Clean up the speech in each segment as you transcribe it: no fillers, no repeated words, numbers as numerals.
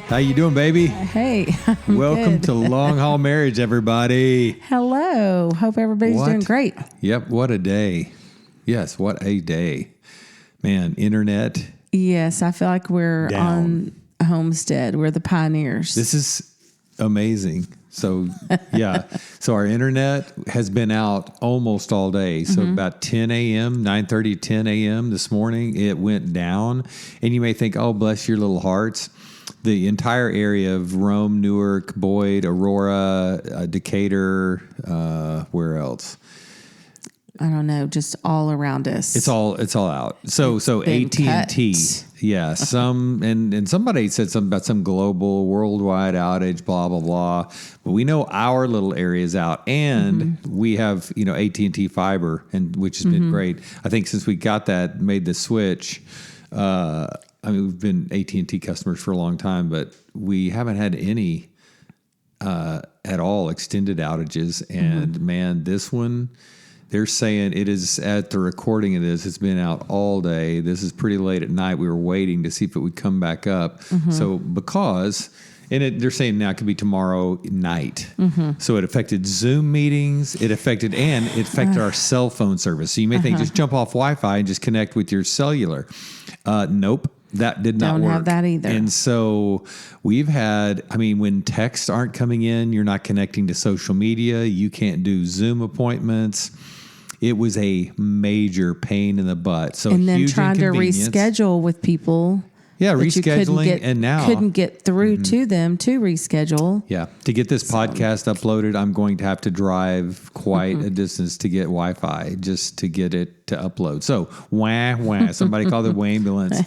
How you doing, baby? Hey, I'm Welcome good. to Long Haul Marriage, everybody. Hello. Hope everybody's doing great. Yep, what a day. Yes, what a day. Man, internet. Yes, I feel like we're Down. on a homestead. We're the pioneers. This is amazing. So, yeah. So our internet has been out almost all day. So about 10 a.m., 9:30, 10 a.m. this morning, it went down. And you may think, oh, bless your little hearts. The entire area of Rome, Newark, Boyd, Aurora, Decatur, where else? I don't know, just all around us. It's all out. So been AT&T, cut. yeah. Some and somebody said something about some global worldwide outage, blah blah blah. But we know our little area is out, and we have AT&T fiber, and which has been great. I think since we got that, made the switch. I mean, we've been AT&T customers for a long time, but we haven't had any at all extended outages. And man, this one. They're saying it is at the recording of this. It's been out all day. This is pretty late at night. We were waiting to see if it would come back up. So they're saying now it could be tomorrow night. So it affected Zoom meetings. It affected our cell phone service. So you may think just jump off Wi-Fi and just connect with your cellular. Nope. That did not work. Don't have that either. And so we've had, when texts aren't coming in, you're not connecting to social media. You can't do Zoom appointments. It was a major pain in the butt. So and then huge trying to inconvenience. reschedule with people. Yeah, rescheduling, and now couldn't get through to them to reschedule. Yeah, to get this podcast uploaded, I'm going to have to drive quite a distance to get Wi-Fi just to get it to upload. So wah. Somebody call the ambulance.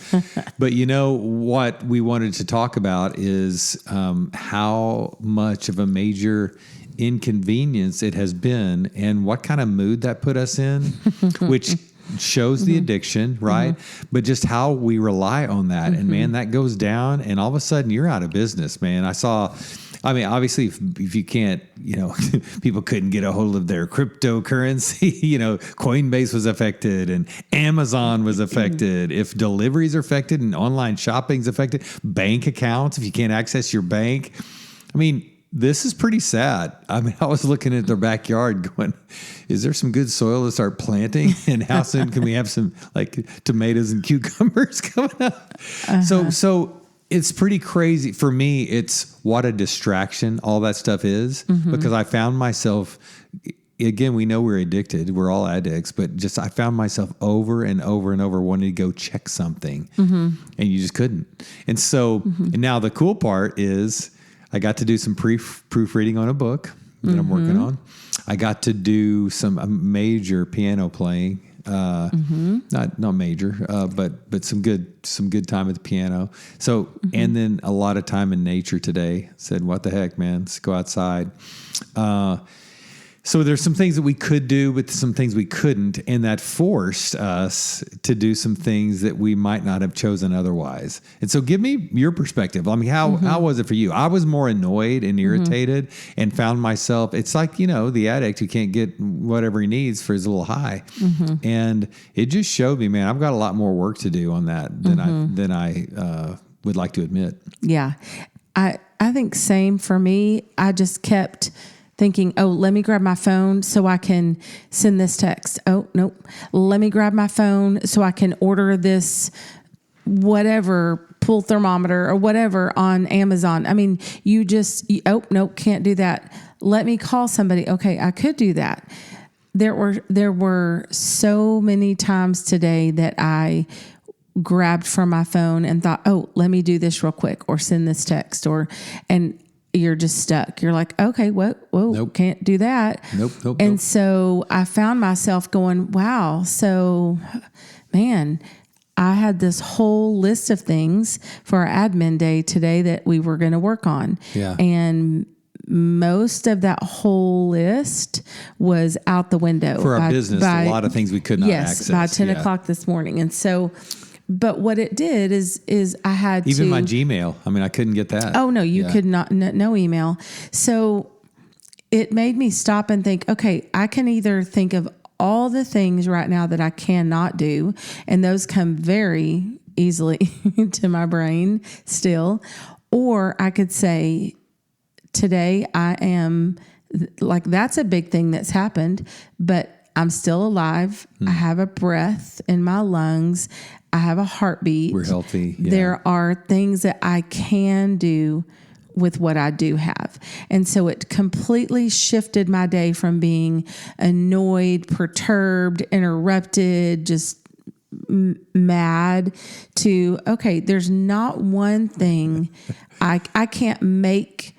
But you know what we wanted to talk about is how much of a major inconvenience it has been, and what kind of mood that put us in, which shows the addiction, right? But just how we rely on that. And man, that goes down and all of a sudden you're out of business, man. Obviously if you can't, people couldn't get a hold of their cryptocurrency, Coinbase was affected and Amazon was affected. If deliveries are affected and online shopping's affected, bank accounts, if you can't access your bank, this is pretty sad. I was looking at their backyard going, is there some good soil to start planting? And how soon can we have some tomatoes and cucumbers coming up? So it's pretty crazy. For me, it's what a distraction all that stuff is, because I found myself, again, we know we're addicted. We're all addicts, but I found myself over and over and over wanting to go check something and you just couldn't. And so and now the cool part is, I got to do some proofreading on a book that I'm working on. I got to do some major piano playing, not major, but some good time at the piano. So and then a lot of time in nature today. Said, what the heck, man? Let's go outside. So there's some things that we could do, but some things we couldn't, and that forced us to do some things that we might not have chosen otherwise. And so give me your perspective. How was it for you? I was more annoyed and irritated and found myself, it's like, the addict who can't get whatever he needs for his little high. And it just showed me, man, I've got a lot more work to do on that than I would like to admit. Yeah. I think same for me. I just kept thinking, oh, let me grab my phone so I can send this text. Oh, nope. Let me grab my phone so I can order this whatever, pool thermometer or whatever on Amazon. Nope, can't do that. Let me call somebody. Okay, I could do that. There were so many times today that I grabbed from my phone and thought, oh, let me do this real quick or send this text and you're just stuck. You're like, okay, whoa, nope. Can't do that. Nope. And so I found myself going, wow, so man, I had this whole list of things for our admin day today that we were going to work on. Yeah. And most of that whole list was out the window. For our business, a lot of things we could not access. By 10 o'clock this morning. And so, but what it did is I had even my Gmail. I couldn't get that. Oh no, you could not, no email. So it made me stop and think, okay, I can either think of all the things right now that I cannot do, and those come very easily to my brain still, Or I could say, today I am like, that's a big thing that's happened, but I'm still alive. I have a breath in my lungs. I have a heartbeat. We're healthy. Yeah. There are things that I can do with what I do have. And so it completely shifted my day from being annoyed, perturbed, interrupted, just mad to, okay, there's not one thing I can't make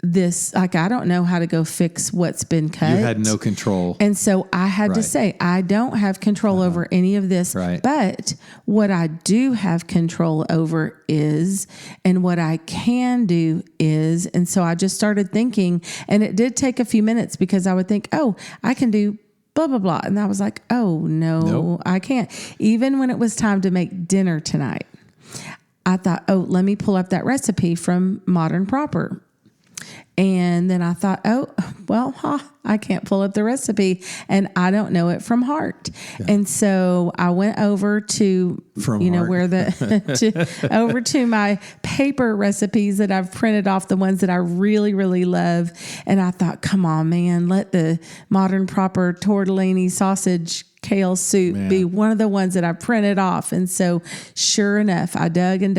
this, like, I don't know how to go fix what's been cut. You had no control. And so I had to say, I don't have control over any of this, but what I do have control over is, and what I can do is, and so I just started thinking, and it did take a few minutes because I would think, oh, I can do blah, blah, blah. And I was like, oh, no, I can't. Even when it was time to make dinner tonight, I thought, oh, let me pull up that recipe from Modern Proper. And then I thought, oh, well, I can't pull up the recipe and I don't know it from heart. Yeah. And so I went over to, where over to my paper recipes that I've printed off, the ones that I really, really love. And I thought, come on, man, let the Modern Proper tortellini sausage kale soup be one of the ones that I printed off. And so sure enough, I dug and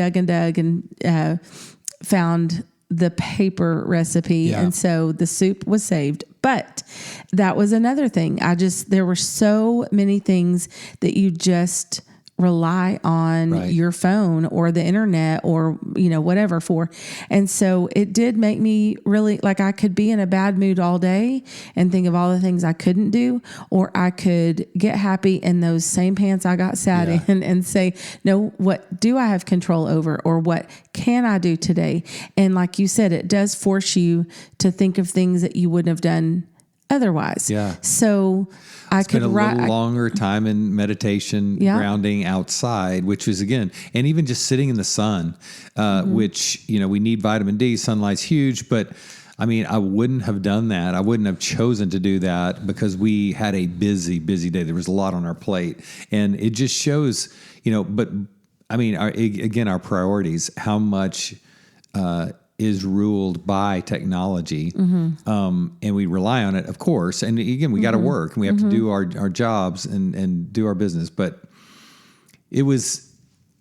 found the paper recipe. And so the soup was saved. But that was another thing. There were so many things that you just rely on your phone or the internet or, whatever for. And so it did make me really, like, I could be in a bad mood all day and think of all the things I couldn't do, or I could get happy in those same pants I got sad in and say, no, what do I have control over, or what can I do today? And like you said, it does force you to think of things that you wouldn't have done otherwise. Yeah. So I could spend a little longer time in meditation, grounding outside, which is, again, and even just sitting in the sun, which, we need vitamin D. Sunlight's huge, but I mean, I wouldn't have done that. I wouldn't have chosen to do that because we had a busy, busy day. There was a lot on our plate, and it just shows, but I mean, our priorities, how much, is ruled by technology. And we rely on it, of course. And again, we got to work and we have to do our jobs and do our business. But it was,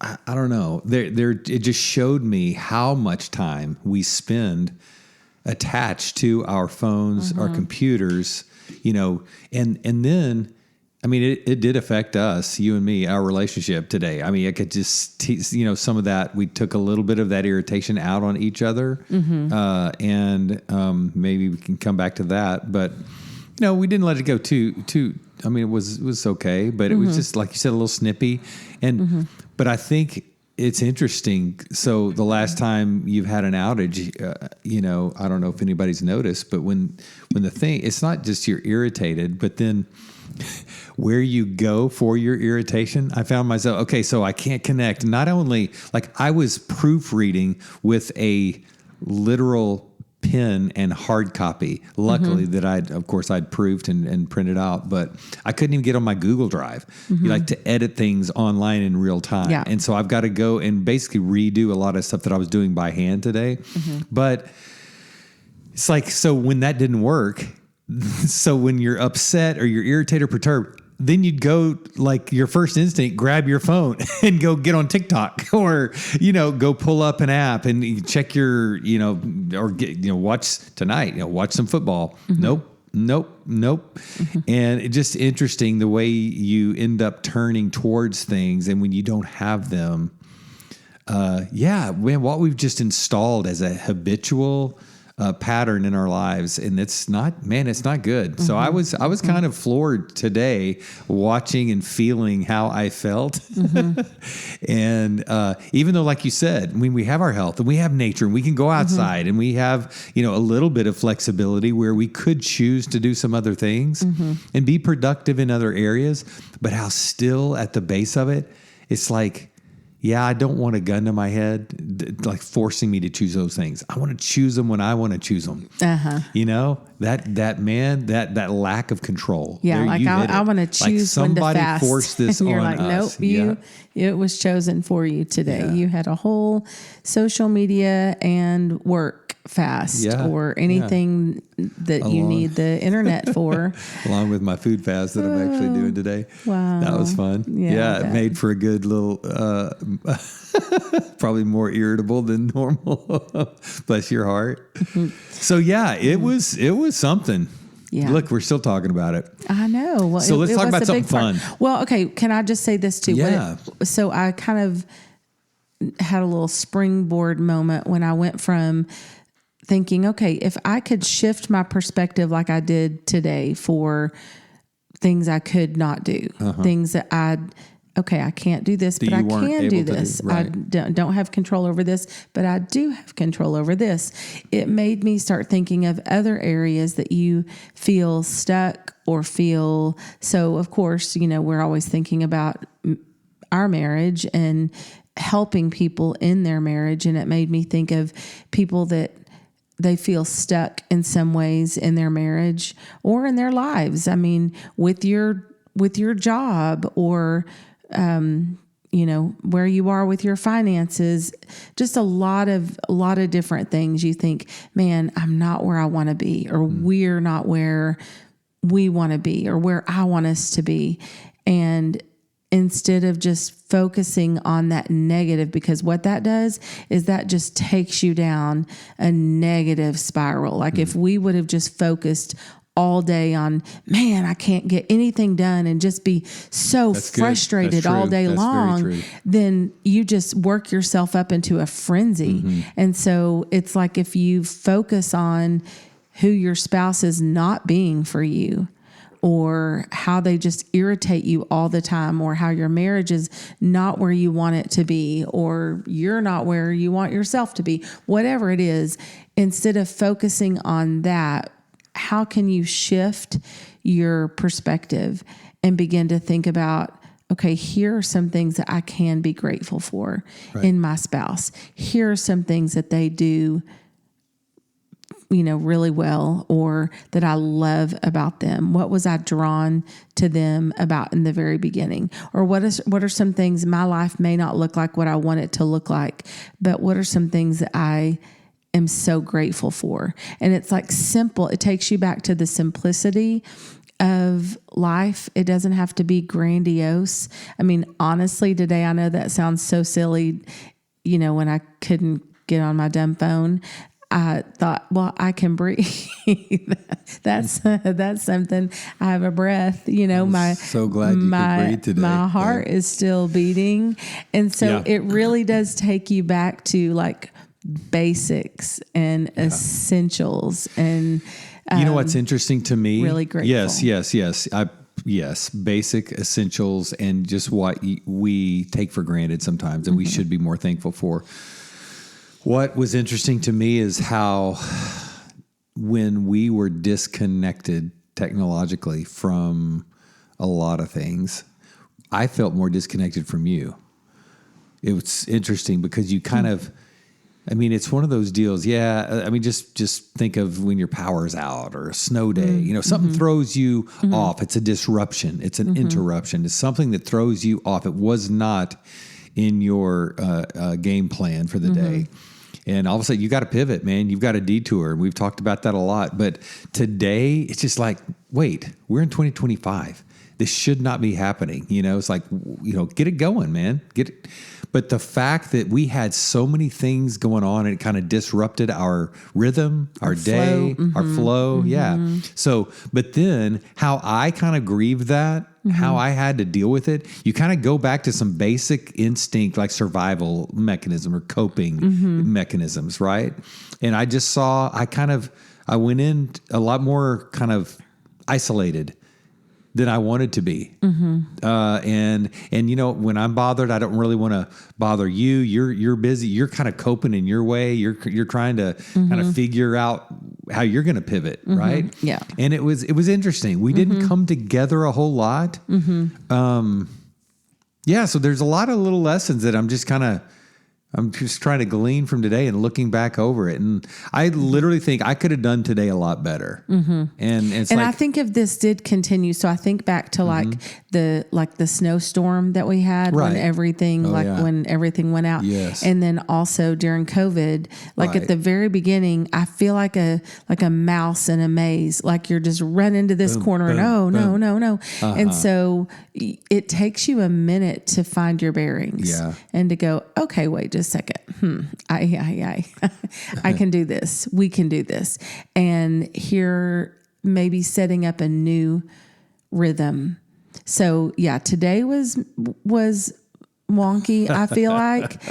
I don't know, it just showed me how much time we spend attached to our phones, our computers, and then, I mean, it did affect us, you and me, our relationship today. I mean, I could just, some of that, we took a little bit of that irritation out on each other. And maybe we can come back to that. But, we didn't let it go too, I mean, it was okay. But it was just, like you said, a little snippy. And, but I think it's interesting. So the last time you've had an outage, I don't know if anybody's noticed, but when the thing, it's not just you're irritated, but then where you go for your irritation, I found myself, okay, so I can't connect. Not only, like, I was proofreading with a literal pen and hard copy. Luckily that I'd proofed and printed out, but I couldn't even get on my Google Drive. You like to edit things online in real time. Yeah. And so I've got to go and basically redo a lot of stuff that I was doing by hand today. But it's like, so when that didn't work, so when you're upset or you're irritated or perturbed, then you'd go, like, your first instinct, grab your phone and go get on TikTok or, go pull up an app and you check your, or get, watch tonight, watch some football. Nope. And it's just interesting the way you end up turning towards things. And when you don't have them, what we've just installed as a habitual pattern in our lives, and it's not good. So I was kind of floored today watching and feeling how I felt. And even though, like you said, when we have our health and we have nature and we can go outside and we have, a little bit of flexibility where we could choose to do some other things and be productive in other areas, but how still at the base of it, it's like, yeah, I don't want a gun to my head, like forcing me to choose those things. I want to choose them when I want to choose them. You know, that lack of control. Yeah, there, like I want to choose when to fast. Somebody forced this and you're on like, us. Nope, it was chosen for you today. Yeah. You had a whole social media and work fast or anything that you need the internet for. Along with my food fast that I'm actually doing today. Wow. That was fun. Yeah, it made for a good little, probably more irritable than normal. Bless your heart. So yeah, it was something. Yeah. Look, we're still talking about it. I know. Well, so let's talk about something fun. Well, okay. Can I just say this too? Yeah. So I kind of had a little springboard moment when I went from thinking, okay, if I could shift my perspective like I did today for things I could not do, things that I can't do this, but I can do this. Right. I don't have control over this, but I do have control over this. It made me start thinking of other areas that you feel stuck or feel. So of course, we're always thinking about our marriage and helping people in their marriage. And it made me think of people that they feel stuck in some ways in their marriage or in their lives. I mean, with your job or, where you are with your finances, just a lot of different things. You think, man, I'm not where I want to be, or we're not where we want to be, or where I want us to be. And instead of just focusing on that negative, because what that does is that just takes you down a negative spiral. Like if we would have just focused all day on, man, I can't get anything done, and just be so frustrated all day long, then you just work yourself up into a frenzy. And so it's like if you focus on who your spouse is not being for you, or how they just irritate you all the time, or how your marriage is not where you want it to be, or you're not where you want yourself to be, whatever it is, instead of focusing on that, how can you shift your perspective and begin to think about, okay, here are some things that I can be grateful for in my spouse. Here are some things that they do really well, or that I love about them. What was I drawn to them about in the very beginning? Or what are some things, my life may not look like what I want it to look like, but what are some things that I am so grateful for? And it's like simple. It takes you back to the simplicity of life. It doesn't have to be grandiose. I mean, honestly, today, I know that sounds so silly, when I couldn't get on my dumb phone, I thought, well, I can breathe. That's something. I have a breath. So glad you could breathe today. My heart is still beating, and so it really does take you back to like basics and essentials. And you know what's interesting to me? Really grateful. Yes. Basic essentials, and just what we take for granted sometimes, and we should be more thankful for. What was interesting to me is how when we were disconnected technologically from a lot of things, I felt more disconnected from you. It was interesting because you kind of, it's one of those deals. Yeah. Just think of when your power's out or a snow day, something throws you off. It's a disruption. It's an interruption. It's something that throws you off. It was not in your game plan for the day. And all of a sudden, you got to pivot, man. You've got a detour. We've talked about that a lot. But today, it's just like, wait, we're in 2025. This should not be happening. It's like, get it going, man. Get it. But the fact that we had so many things going on, and it kind of disrupted our rhythm, our day, our flow. Yeah. So, but then how I kind of grieved that, how I had to deal with it, you kind of go back to some basic instinct, like survival mechanism or coping mechanisms, right? And I just saw, I went in a lot more kind of isolated than I wanted to be. And when I'm bothered, I don't really want to bother you. You're busy. You're kind of coping in your way. You're trying to kind of figure out how you're going to pivot. Right. Yeah. And it was interesting. We didn't come together a whole lot. Yeah. So there's a lot of little lessons that I'm just trying to glean from today and looking back over it. And I literally think I could have done today a lot better. Mm-hmm. And it's I think if this did continue, so I think back to the snowstorm that we had when everything when everything went out. Yes. And then also during COVID, at the very beginning, I feel like a mouse in a maze, like you're just running to this corner and no. And so it takes you a minute to find your bearings and to go, okay, wait just a second. I can do this. We can do this. And here maybe setting up a new rhythm. So today was wonky. I feel like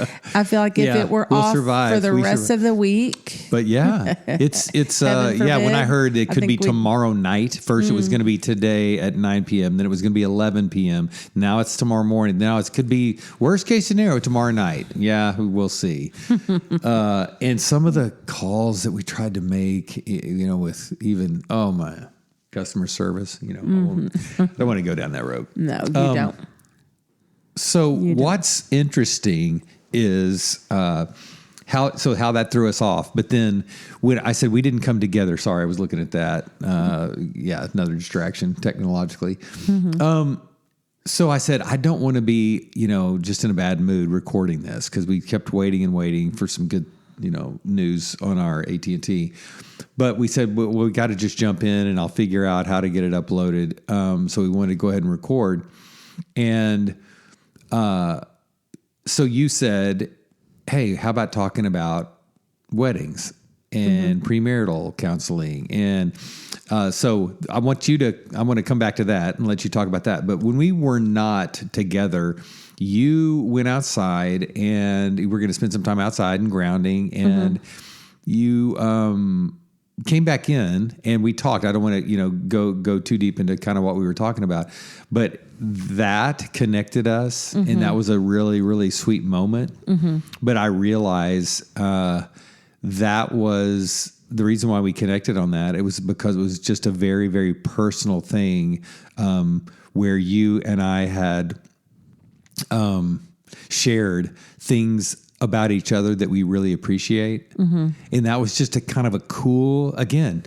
if it were we'll off survive. for the rest of the week. But it's when I heard it could be tomorrow night. First it was going to be today at 9 p.m. Then it was going to be 11 p.m. Now it's tomorrow morning. Now it could be worst case scenario tomorrow night. Yeah, we'll see. And some of the calls that we tried to make, with even my customer service, I don't want to go down that road. No, you don't. So what's interesting is how that threw us off. But then when I said we didn't come together, sorry, I was looking at that. Another distraction technologically. Mm-hmm. So I said, I don't want to be, just in a bad mood recording this because we kept waiting and waiting for some good, news on our AT&T. But we said, we got to just jump in and I'll figure out how to get it uploaded. So we wanted to go ahead and record. And so you said, hey, how about talking about weddings and premarital counseling? And so I want to come back to that and let you talk about that. But when we were not together, you went outside and we were going to spend some time outside and grounding. And you came back in and we talked. I don't want to, go too deep into kind of what we were talking about, but that connected us. And that was a really, really sweet moment. But I realized that was the reason why we connected on that. It was because it was just a very, very personal thing where you and I had shared things about each other that we really appreciate. And that was just a kind of a cool, again,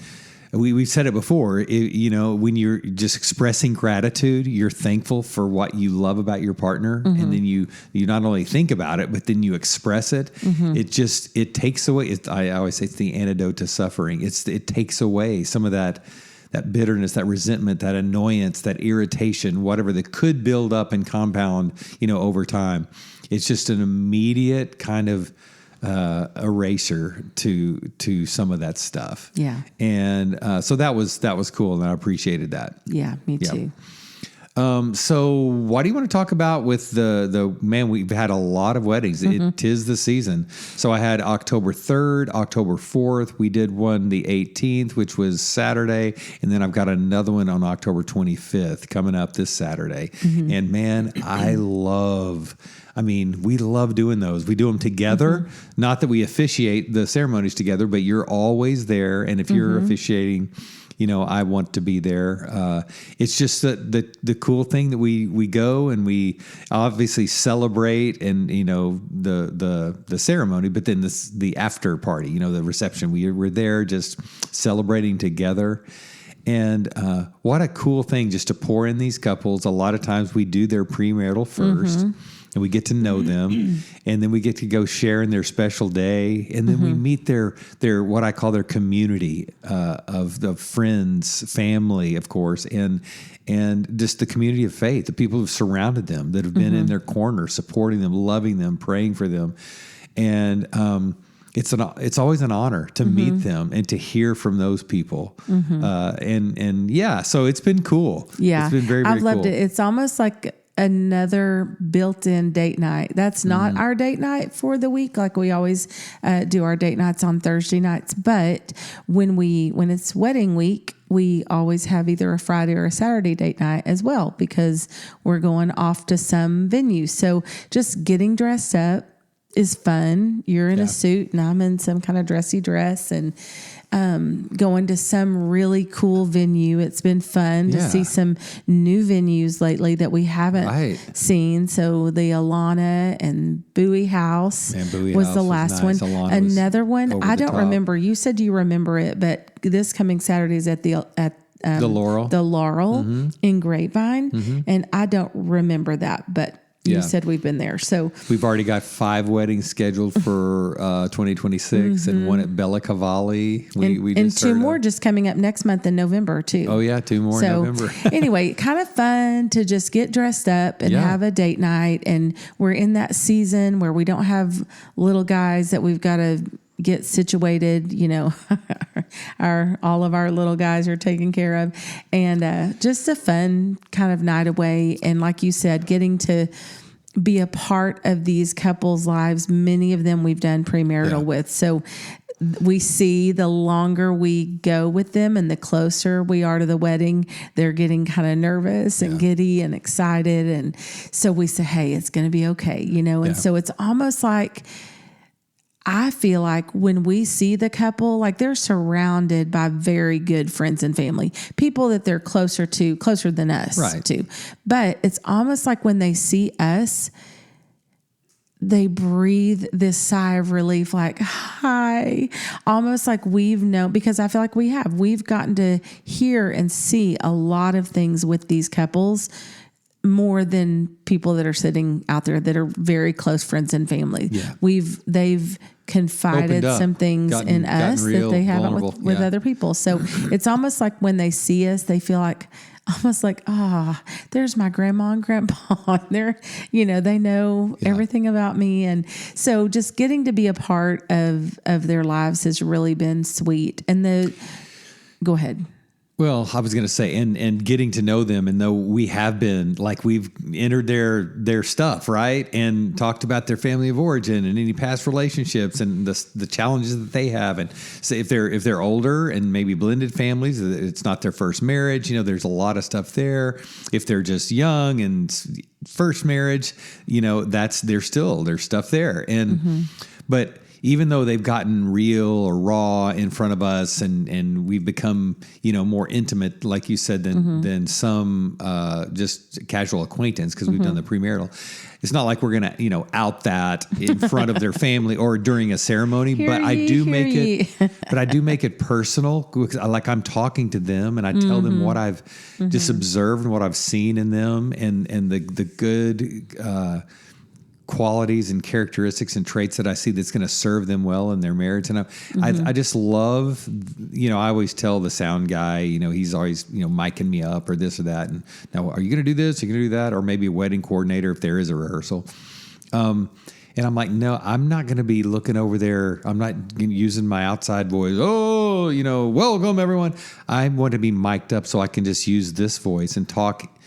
we've said it before, when you're just expressing gratitude, you're thankful for what you love about your partner. And then you not only think about it, but then you express it. It takes away, I always say it's the antidote to suffering. It takes away some of that bitterness, that resentment, that annoyance, that irritation, whatever that could build up and compound, over time. It's just an immediate kind of eraser to some of that stuff. Yeah. And so that was cool, and I appreciated that. Yeah, me too. So what do you want to talk about with the man? We've had a lot of weddings. It is the season. So I had October 3rd, October 4th. We did one the 18th, which was Saturday. And then I've got another one on October 25th coming up this Saturday. And man, we love doing those. We do them together. Not that we officiate the ceremonies together, but you're always there. And if you're officiating, I want to be there. It's just the cool thing that we go and we obviously celebrate and, the ceremony, but then the after party, the reception, we're there just celebrating together. And what a cool thing just to pour in these couples. A lot of times we do their premarital first. And we get to know them, and then we get to go share in their special day, and then we meet their what I call their community of the friends, family, of course, and just the community of faith, the people who've surrounded them, that have been in their corner, supporting them, loving them, praying for them, and it's always an honor to meet them and to hear from those people, so it's been cool. Yeah, it's been very, very I've loved cool. it. It's almost like another built-in date night. That's not our date night for the week. Like we always do our date nights on Thursday nights. But when it's wedding week, we always have either a Friday or a Saturday date night as well, because we're going off to some venue. So just getting dressed up, is fun. You're in a suit and I'm in some kind of dressy dress, and going to some really cool venue. It's been fun to see some new venues lately that we haven't seen. So the Alana and Bowie House was the last one. Another one, I don't remember. You said you remember it, but this coming Saturday is at the Laurel in Grapevine, and I don't remember that, but you said we've been there. So we've already got 5 weddings scheduled for 2026 and one at Bella Cavalli. We and 2 more just coming up next month in November too. Oh yeah, 2 more in November. Anyway, kind of fun to just get dressed up and have a date night. And we're in that season where we don't have little guys that we've got to get situated, all of our little guys are taken care of, and just a fun kind of night away. And like you said, getting to be a part of these couples' lives, many of them we've done premarital with. So we see the longer we go with them and the closer we are to the wedding, they're getting kind of nervous and giddy and excited. And so we say, hey, it's going to be okay, and so it's almost like, I feel like when we see the couple, like they're surrounded by very good friends and family, people that they're closer than us to. But it's almost like when they see us, they breathe this sigh of relief, like, hi, almost like we've known, because I feel like we've gotten to hear and see a lot of things with these couples, more than people that are sitting out there that are very close friends and family. Yeah. They've confided some things in us that they haven't with other people. So it's almost like when they see us, they feel like almost like, there's my grandma and grandpa. They're, they know everything about me. And so just getting to be a part of their lives has really been sweet. And go ahead. Well, I was going to say, and getting to know them, and though we have been, like, we've entered their stuff, right, and talked about their family of origin and any past relationships and the challenges that they have, and so if they're older and maybe blended families, it's not their first marriage, there's a lot of stuff there. If they're just young and first marriage, there's stuff there, and but. Even though they've gotten real or raw in front of us and we've become, more intimate, like you said, than some just casual acquaintance because we've done the premarital. It's not like we're going to, out that in front of their family or during a ceremony, but I do make it personal because I'm talking to them and I tell them what I've just observed and what I've seen in them and the good, qualities and characteristics and traits that I see that's going to serve them well in their marriage. And I just love, I always tell the sound guy, he's always, micing me up or this or that. And now, are you going to do this? Are you going to do that? Or maybe a wedding coordinator if there is a rehearsal. And I'm like, no, I'm not going to be looking over there. I'm not using my outside voice. Oh, welcome everyone. I want to be mic'd up so I can just use this voice and talk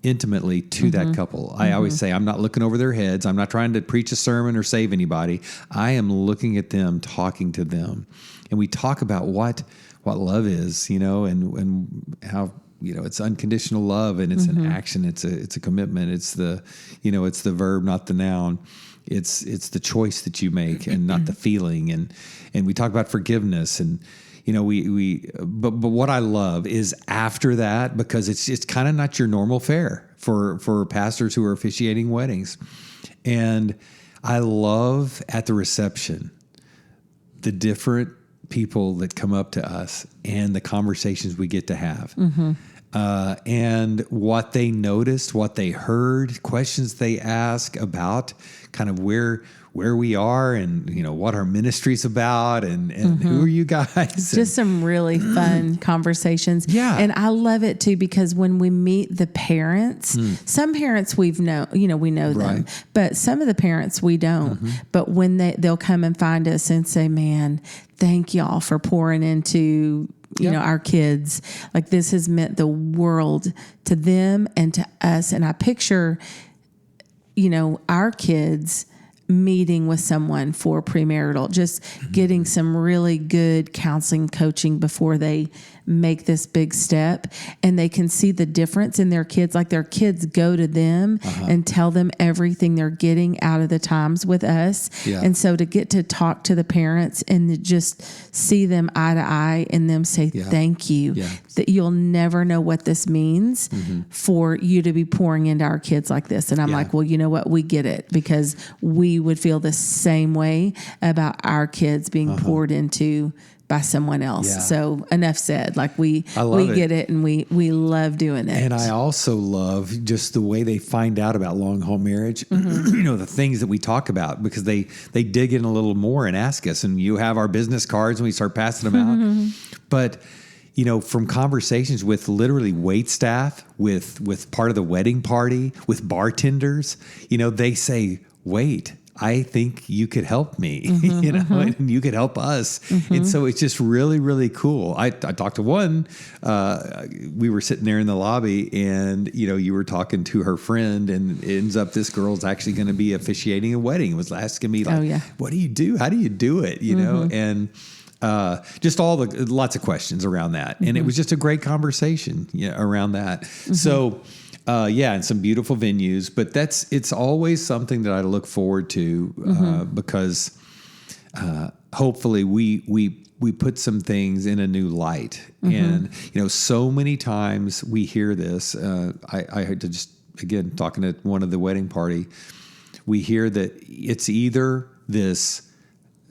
intimately to that couple. I always say, I'm not looking over their heads. I'm not trying to preach a sermon or save anybody. I am looking at them, talking to them. And we talk about what love is, and how, it's unconditional love and it's an action. It's a commitment. It's it's the verb, not the noun. It's the choice that you make and not the feeling. And we talk about forgiveness and, but what I love is after that, because it's kind of not your normal fare for pastors who are officiating weddings. And I love at the reception, the different people that come up to us and the conversations we get to have. And what they noticed, what they heard, questions they ask about kind of where we are and, what our ministry's about and who are you guys? Just some really fun conversations. Yeah. And I love it too, because when we meet the parents, some parents we know them, but some of the parents we don't. But when they'll come and find us and say, man, thank y'all for pouring into our kids. Like, this has meant the world to them and to us. And I picture, our kids meeting with someone for premarital, just getting some really good counseling, coaching before they make this big step, and they can see the difference in their kids. Like their kids go to them and tell them everything they're getting out of the times with us. Yeah. And so to get to talk to the parents and to just see them eye to eye and them say, thank you, that you'll never know what this means for you to be pouring into our kids like this. And I'm like, well, you know what? We get it, because we would feel the same way about our kids being poured into by someone else. Yeah. So enough said. Like we get it, and we love doing it. And I also love just the way they find out about long haul marriage. You know, the things that we talk about, because they dig in a little more and ask us, and you have our business cards and we start passing them out. But you know, from conversations with literally wait staff, with part of the wedding party, with bartenders, you know, they say, wait, I think you could help me, you know, and you could help us. And so it's just really, really cool. I talked to one, we were sitting there in the lobby, and, you know, you were talking to her friend, and it ends up this girl's actually going to be officiating a wedding. It was asking me like, what do you do? How do you do it? You know, and just lots of questions around that. And it was just a great conversation around that. So, and some beautiful venues, but it's always something that I look forward to, because, hopefully we put some things in a new light. And, you know, so many times we hear this, I had to just, again, talking at one of the wedding party, we hear that it's either this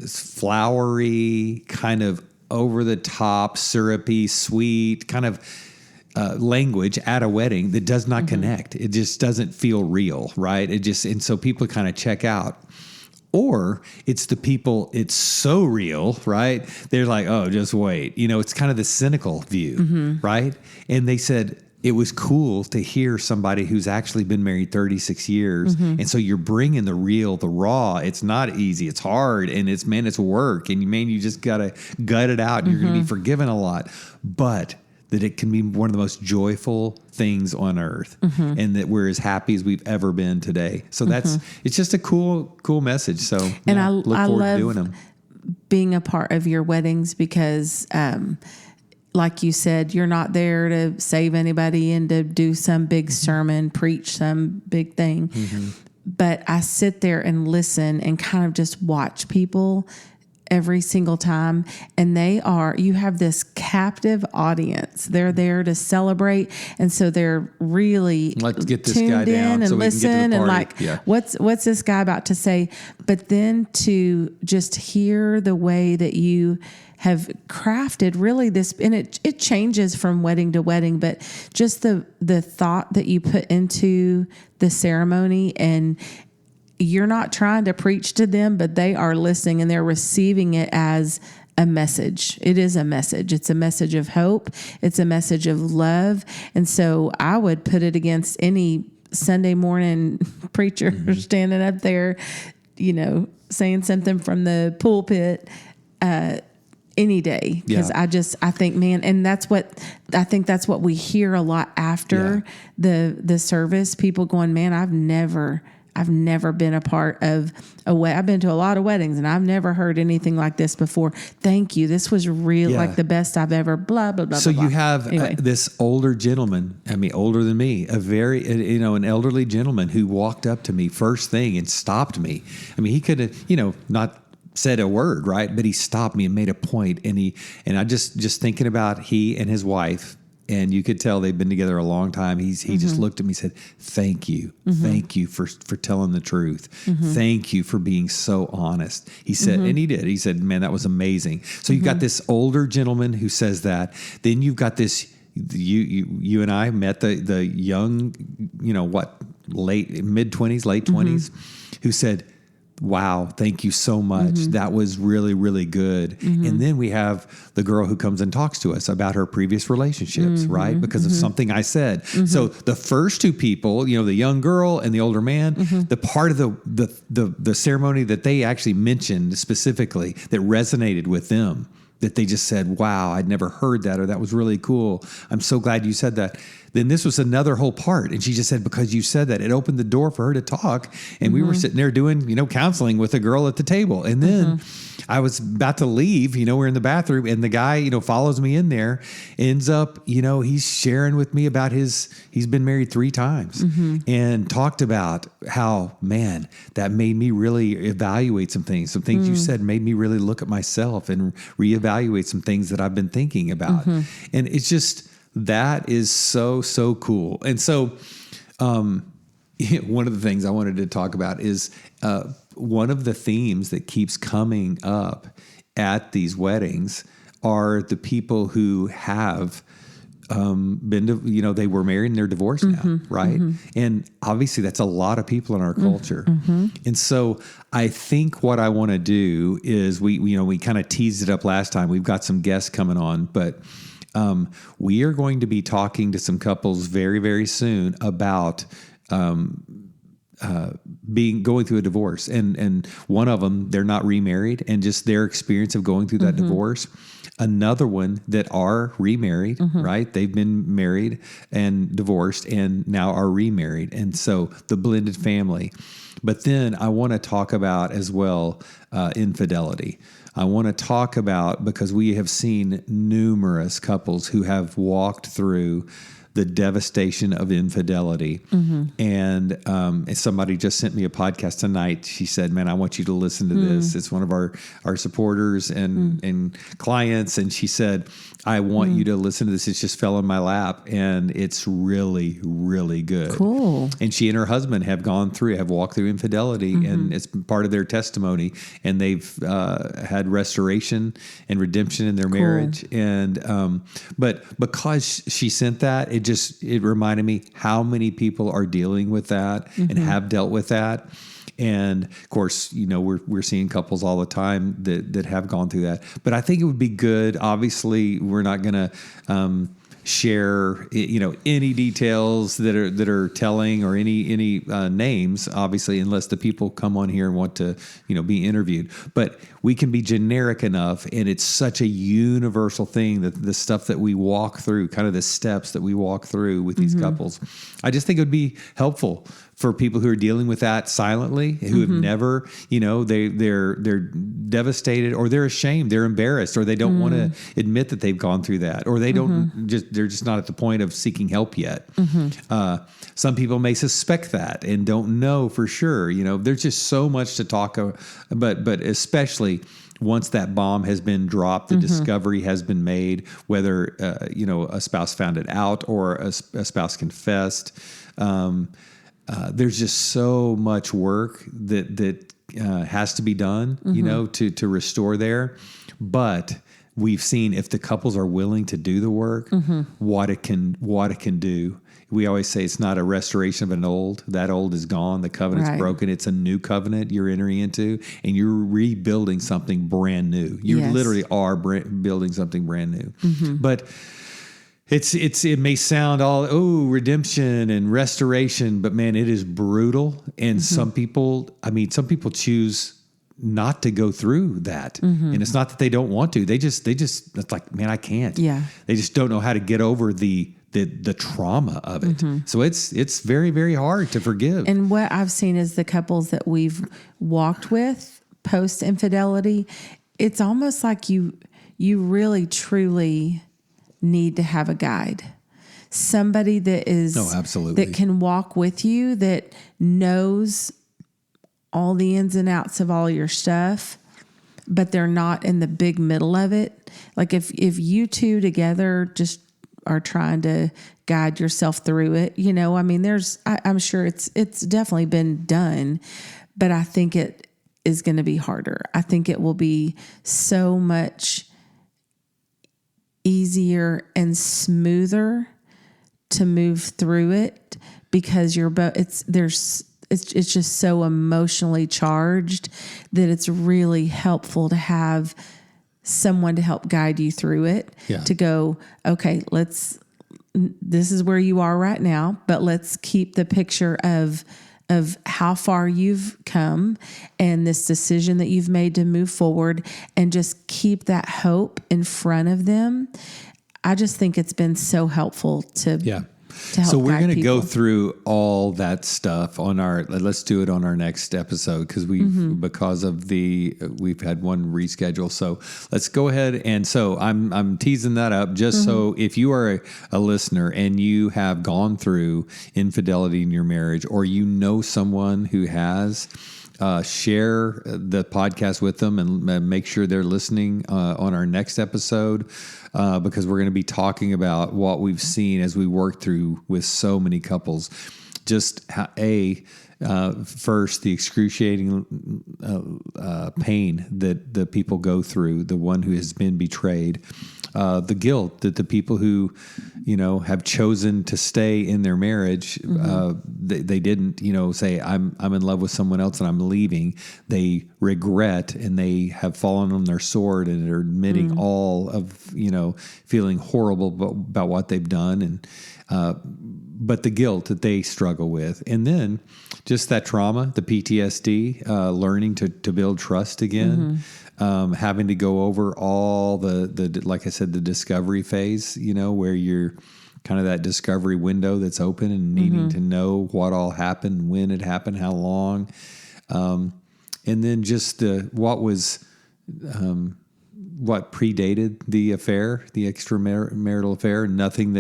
flowery, kind of over the top, syrupy, sweet kind of language at a wedding that does not connect. It just doesn't feel real, right? And so people kind of check out. Or it's the people, it's so real, right? They're like, oh, just wait. You know, it's kind of the cynical view, right? And they said, it was cool to hear somebody who's actually been married 36 years. And so you're bringing the real, the raw. It's not easy. It's hard. And it's work. And you just got to gut it out. And you're going to be forgiven a lot. But that it can be one of the most joyful things on earth. And that we're as happy as we've ever been today. So it's just a cool message. So and I look forward to doing them. Being a part of your weddings, because, like you said, you're not there to save anybody and to do some big sermon, preach some big thing. But I sit there and listen and kind of just watch people every single time. And you have this captive audience. They're there to celebrate. And so they're really let's get this tuned guy down in and so we listen can get to the and party. What's this guy about to say? But then to just hear the way that you have crafted really this, and it changes from wedding to wedding, but just the thought that you put into the ceremony, and you're not trying to preach to them, but they are listening and they're receiving it as a message. It is a message. It's a message of hope. It's a message of love. And so I would put it against any Sunday morning preacher standing up there, you know, saying something from the pulpit, any day. Because I think, man, and that's what we hear a lot after the service. People going, man, I've never been a part of a wedding. I've been to a lot of weddings and I've never heard anything like this before. Thank you. This was real, like the best I've ever, blah, blah, blah, so blah. You have anyway. This older gentleman, older than me, an elderly gentleman who walked up to me first thing and stopped me. He could have, not said a word, right? But he stopped me and made a point. And I just thinking about he and his wife, and you could tell they've been together a long time. He just looked at me and said, thank you. Thank you for telling the truth. Thank you for being so honest. He said, and he did. He said, man, that was amazing. So you've got this older gentleman who says that. Then you've got this, you and I met the young, mid-20s, late 20s, who said, wow, thank you so much. That was really, really good. And then we have the girl who comes and talks to us about her previous relationships, right? Because of something I said. So the first two people, the young girl and the older man, the part of the ceremony that they actually mentioned specifically that resonated with them, that they just said, wow, I'd never heard that, or that was really cool. I'm so glad you said that. Then this was another whole part. And she just said, because you said that, it opened the door for her to talk. And we were sitting there doing, counseling with a girl at the table. And then I was about to leave, we're in the bathroom, and the guy, follows me in there, ends up, he's sharing with me about he's been married 3 times and talked about how, man, that made me really evaluate some things. Some things you said made me really look at myself and reevaluate some things that I've been thinking about. And it's just, that is so, so cool. And so, one of the things I wanted to talk about is, one of the themes that keeps coming up at these weddings are the people who have been to, they were married and they're divorced now, right? And obviously that's a lot of people in our culture. And so I think what I want to do is we kind of teased it up last time. We've got some guests coming on, but we are going to be talking to some couples very, very soon about going through a divorce, and one of them, they're not remarried, and just their experience of going through that divorce. Another one that are remarried, right? They've been married and divorced and now are remarried. And so the blended family. But then I want to talk about as well, infidelity. I want to talk about, because we have seen numerous couples who have walked through the devastation of infidelity. And somebody just sent me a podcast tonight. She said, man, I want you to listen to this. It's one of our supporters and clients. And she said, I want you to listen to this. It just fell in my lap, and it's really, really good. Cool. And she and her husband have walked through infidelity, and it's part of their testimony. And they've had restoration and redemption in their marriage. And but because she sent that, it reminded me how many people are dealing with that and have dealt with that. And of course, we're seeing couples all the time that have gone through that. But I think it would be good. Obviously, we're not going to share any details that are telling, or any names, obviously, unless the people come on here and want to be interviewed. But we can be generic enough, and it's such a universal thing, that the stuff that we walk through, kind of the steps that we walk through with these couples. I just think it would be helpful for people who are dealing with that silently, who have never, they're devastated, or they're ashamed, they're embarrassed, or they don't want to admit that they've gone through that, or they they're just not at the point of seeking help yet. Some people may suspect that and don't know for sure. There's just so much to talk about, but especially once that bomb has been dropped, the discovery has been made, whether a spouse found it out or a spouse confessed. There's just so much work that has to be done, to restore there. But we've seen, if the couples are willing to do the work, what it can do. We always say it's not a restoration of an old. That old is gone. The covenant's broken. It's a new covenant you're entering into, and you're rebuilding something brand new. You literally are building something brand new. But it may sound all, redemption and restoration, but man, it is brutal. And some people choose not to go through that. And it's not that they don't want to. They just, it's like, man, I can't. Yeah. They just don't know how to get over the trauma of it. So it's very, very hard to forgive. And what I've seen is the couples that we've walked with post infidelity, it's almost like you really truly need to have a guide. Somebody that is absolutely, that can walk with you, that knows all the ins and outs of all your stuff, but they're not in the big middle of it. Like if you two together just are trying to guide yourself through it, I'm sure it's definitely been done, but I think it is going to be harder. I think it will be so much easier and smoother to move through it, because you're both, it's just so emotionally charged that it's really helpful to have someone to help guide you through it. To go, okay, this is where you are right now, but let's keep the picture of how far you've come and this decision that you've made to move forward, and just keep that hope in front of them. I just think it's been so helpful to to help So we're guide going to go people. through all that stuff on let's do it on our next episode because because of we've had one reschedule. So let's go ahead. And so I'm teasing that up just so if you are a listener and you have gone through infidelity in your marriage or you know someone who has, share the podcast with them and make sure they're listening on our next episode because we're going to be talking about what we've seen as we work through with so many couples. Just first, the excruciating pain that the people go through, the one who has been betrayed, the guilt that the people who, have chosen to stay in their marriage, they didn't, say, I'm in love with someone else and I'm leaving. They regret and they have fallen on their sword and are admitting all of, feeling horrible about what they've done. And, but the guilt that they struggle with. And then just that trauma, the PTSD, learning to build trust again, having to go over all the like I said, the discovery phase, where you're kind of that discovery window that's open and needing to know what all happened, when it happened, how long. And then just what predated the affair, the extramarital affair, nothing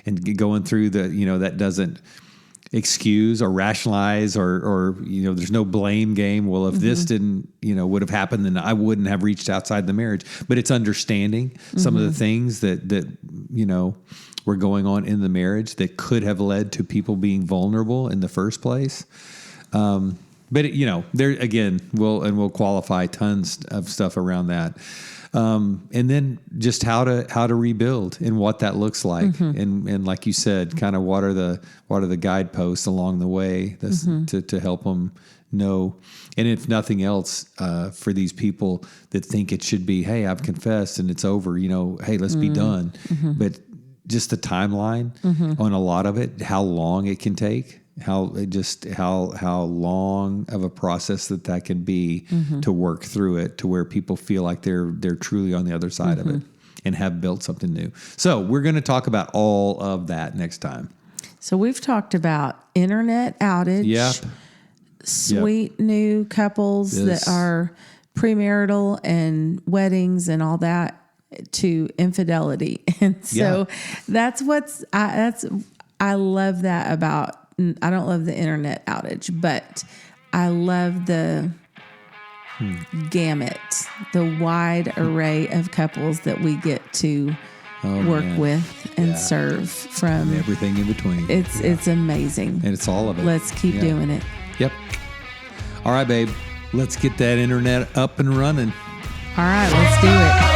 and going through that doesn't excuse or rationalize or there's no blame game. Well, if this didn't, would have happened, then I wouldn't have reached outside the marriage. But it's understanding some of the things that were going on in the marriage that could have led to people being vulnerable in the first place. But there again, we'll qualify tons of stuff around that. And then just how to rebuild and what that looks like. And like you said, kind of what are the guideposts along the way to help them know. And if nothing else, for these people that think it should be, hey, I've confessed and it's over, hey, let's be done. But just the timeline on a lot of it, how long it can take. How long of a process that can be to work through it to where people feel like they're truly on the other side of it and have built something new. So we're going to talk about all of that next time. So we've talked about internet outage, sweet new couples that are premarital and weddings and all that, to infidelity. And so I love that about. I don't love the internet outage, but I love the gamut, the wide array of couples that we get to work with and serve from and everything in between. It's amazing. And it's all of it. Let's keep doing it. Yep. All right, babe. Let's get that internet up and running. All right, let's do it.